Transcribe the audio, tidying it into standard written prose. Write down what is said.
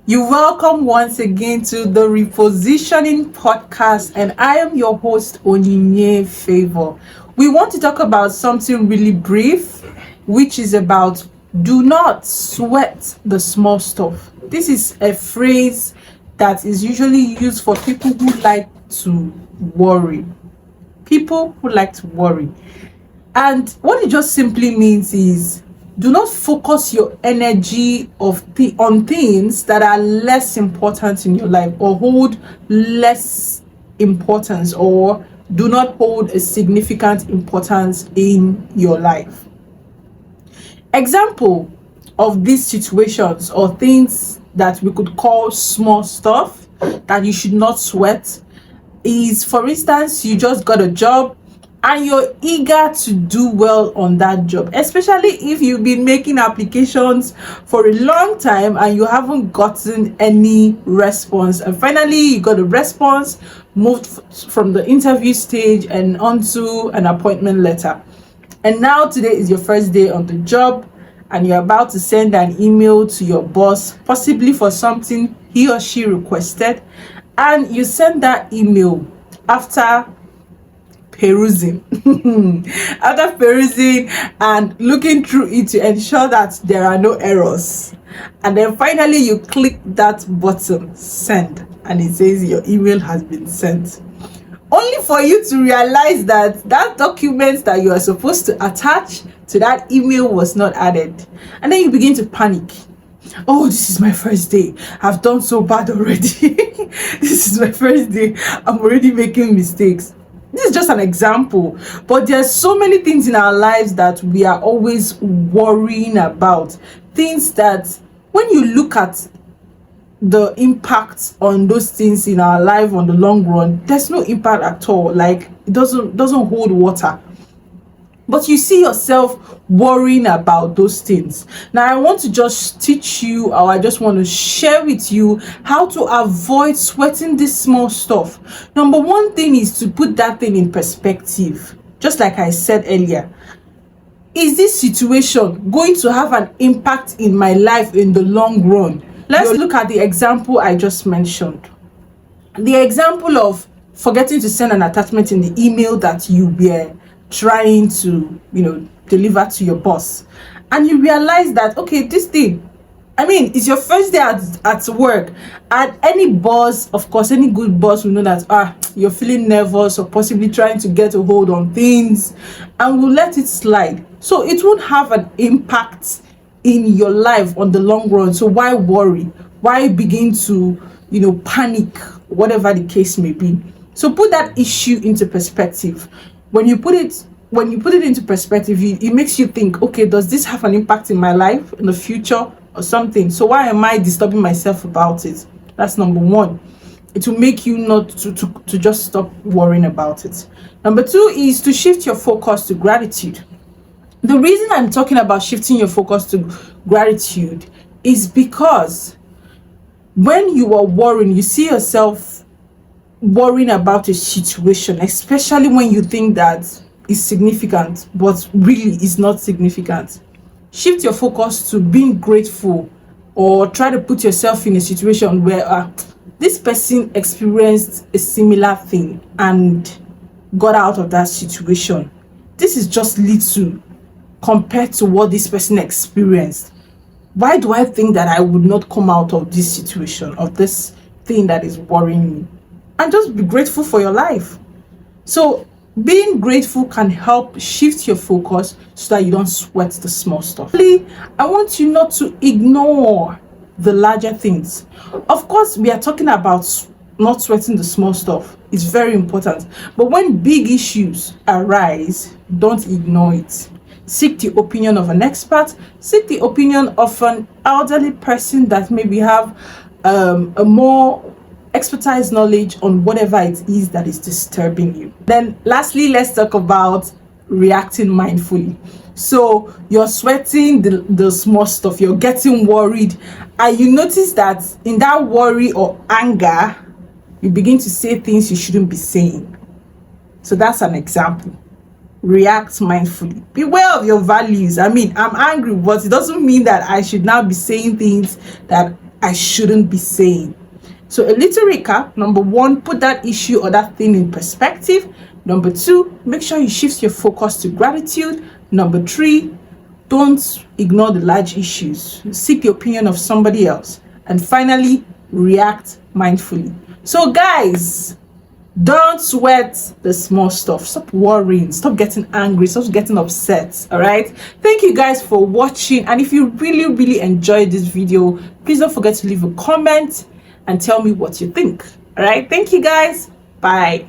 You welcome once again to the Repositioning Podcast, and I am your host, Onyinye Favor. We want to talk about something really brief, which is about do not sweat the small stuff. This is a phrase that is usually used for people who like to worry. People who like to worry. And what it just simply means is do not focus your energy on things that are less important in your life or hold less importance or do not hold a significant importance in your life. Example of these situations or things that we could call small stuff that you should not sweat is, for instance, you just got a job and you're eager to do well on that job, especially if you've been making applications for a long time and you haven't gotten any response, and finally you got a response, moved from the interview stage and onto an appointment letter, and now today is your first day on the job and you're about to send an email to your boss, possibly for something he or she requested, and you send that email after perusing after perusing and looking through it to ensure that there are no errors, and then finally you click that button send and it says your email has been sent, only for you to realize that that document that you are supposed to attach to that email was not added, and then you begin to panic. Oh, this is my first day. I've done so bad already. This is my first day. I'm already making mistakes. This is just an example, but there's so many things in our lives that we are always worrying about. Things that when you look at the impact on those things in our life on the long run, there's no impact at all. Like it doesn't hold water. But you see yourself worrying about those things. Now, I want to just teach you, or I just want to share with you how to avoid sweating this small stuff. Number one thing is to put that thing in perspective. Just like I said earlier, is this situation going to have an impact in my life in the long run? Let's look at the example I just mentioned. The example of forgetting to send an attachment in the email that you were trying to deliver to your boss, and you realize that, okay, this thing, it's your first day at work, and any boss, of course, any good boss will know that you're feeling nervous or possibly trying to get a hold on things, and will let it slide, so it won't have an impact in your life on the long run. So why worry? Why begin to panic, whatever the case may be? So put that issue into perspective. When you put it into perspective, it makes you think, okay, does this have an impact in my life in the future or something? So why am I disturbing myself about it? That's number one. It will make you not to just stop worrying about it. Number two is to shift your focus to gratitude. The reason I'm talking about shifting your focus to gratitude is because when you are worrying, you see yourself worrying about a situation, especially when you think that is significant but really is not significant. Shift your focus to being grateful, or try to put yourself in a situation where this person experienced a similar thing and got out of that situation. This is just little compared to what this person experienced. Why do I think that I would not come out of this situation, of this thing that is worrying me? And just be grateful for your life. So being grateful can help shift your focus so that you don't sweat the small stuff. I want you not to ignore the larger things. Of course, we are talking about not sweating the small stuff. It's very important. But when big issues arise, don't ignore it. Seek the opinion of an expert. Seek the opinion of an elderly person that maybe have a more expertise knowledge on whatever it is that is disturbing you. Then lastly, let's talk about reacting mindfully. So you're sweating the small stuff, you're getting worried, and you notice that in that worry or anger, you begin to say things you shouldn't be saying. So that's an example. React mindfully. Beware of your values. I'm angry, but it doesn't mean that I should now be saying things that I shouldn't be saying. So a little recap: number one, put that issue or that thing in perspective. Number two, make sure you shift your focus to gratitude. Number three, don't ignore the large issues. Seek the opinion of somebody else. And finally, react mindfully. So guys, don't sweat the small stuff. Stop worrying. Stop getting angry. Stop getting upset. All right. Thank you guys for watching. And if you really enjoyed this video, please don't forget to leave a comment and tell me what you think. All right. Thank you guys. Bye.